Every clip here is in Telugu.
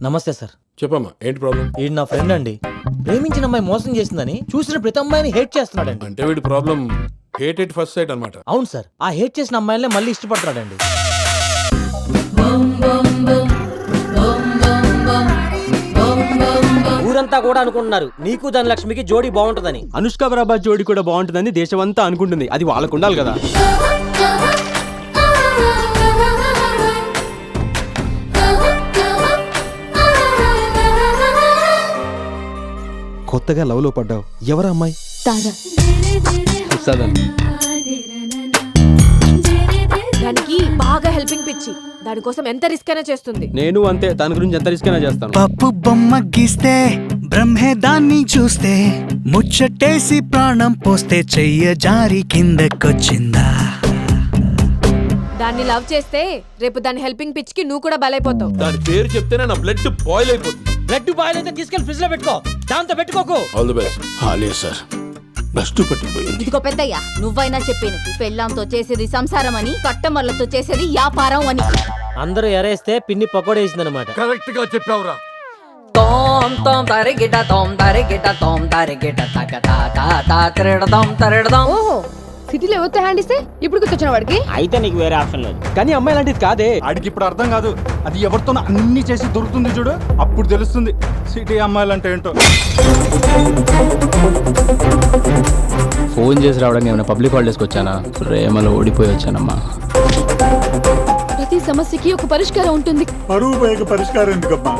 నమస్తే సార్. చెప్పమ్మా, ఏంటి ప్రాబ్లం? వీడు నా ఫ్రెండ్ అండి. ప్రేమించిన అమ్మాయి మోసం చేసిందని చూసిన ప్రతి అమ్మాయిని హేట్ చేస్తున్నాడండి. అంటే వీడి problem hate at first sight అన్నమాట. అవును సార్, ఆ హేట్ చేసిన అమ్మాయిలనే మళ్ళీ ఇష్టపడుతున్నాడండి. ఊరంతా కూడా అనుకుంటున్నారు నీకు ధనలక్ష్మికి జోడీ బాగుంటుందని. అనుష్క ప్రభాస్ జోడి కూడా బాగుంటుందని దేశమంతా అనుకుంటుంది. అది వాళ్ళకు ఉండాలి కదా. కొత్తగా లవ్ లో పడ్డావు. ఎవరా అమ్మాయి? దానికి బాగా హెల్పింగ్ పిచ్చి. దానికోసం ఎంత రిస్క్ అయినా చేస్తుంది. నేను అంతే, దాని గురించి ఎంత రిస్క్ అయినా చేస్తాను. పప్పు బొమ్మ గీస్తే బ్రహ్మే దాన్ని చూస్తే ముచ్చటేసి ప్రాణం పోస్తే చెయ్య జారి కిందకొచ్చిందా. దాన్ని లవ్ చేస్తే రేపు దాని హెల్పింగ్ పిచ్ కి నువ్వు కూడా బలైపోతావు. దాని పేరు చెప్తేనే నా బ్లడ్ బాయిల్ అయిపోతుంది. బ్లడ్ బాయిల్ అయితే తీసుకెళ్లి ఫ్రిడ్జ్ లో పెట్టుకో, దాంతో పెట్టుకోకు. All the best. హాలే సార్, బెస్ట్ పట్టిపోయింది. ఇదిగో పెద్దయ్యా, నువ్వైనా చెప్పేది పెళ్ళాంతో చేసేది సంసారం అని, కట్టమర్లతో చేసేది వ్యాపారం అని. అందరూ ఎరేస్తే పిన్ని పకోడేసిందనమాట. కరెక్ట్ గా చెప్పావురా. తోం తోం తరిగిట తోం తరిగిట తోం తరిగిట తక తా తా తిరడదాం తిరడదాం. ఓహో, సిటీలో ఎవరితో హ్యాండ్ ఇస్తే ఇప్పుడు గుర్తొచ్చిన వాడికి. అయితే నీకు వేరే ఆప్షన్ లేదు. కానీ అమ్మాయి లాంటిది కాదే. ఆడికి ఇప్పుడు అర్థం కాదు. అది ఎవరితో అన్ని చేసి దొరుకుతుంది చూడు, అప్పుడు తెలుస్తుంది సిటీ అమ్మాయిలు అంటే ఏంటో. ఫోన్ చేసి రావడానికి ఏమైనా పబ్లిక్ హాలిడేస్కి వచ్చానా? ప్రేమలో ఓడిపోయి వచ్చానమ్మా. ప్రతి సమస్యకి ఒక పరిష్కారం ఉంటుంది. పరువు పోయక పరిష్కారం ఎందుకమ్మా?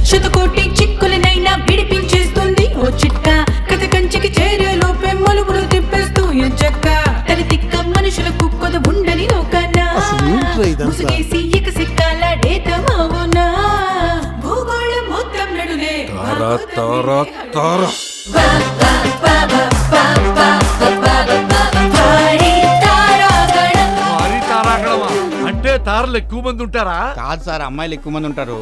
శతకోటి చిక్కులనైనా విడిపించేస్తుంది ఓ చిట్కా. కథ కంచికి చేరే లోపే మలుపులు తిప్పేస్తూ ఎంచక్క. తన తిక్క మనుషులకు కొద ఉండని లోకన్నా ముసుగేసి ఇక సిక్కాలాడేత మావునా. భూగోళం మొత్తం నడులే తారా తారా తారా. భారీ తారాగణం. భారీ తారాగణమా? అంటే తారలు ఎక్కువ మంది ఉంటారా? కాదు సార్, అమ్మాయిలు ఎక్కువ మంది ఉంటారు.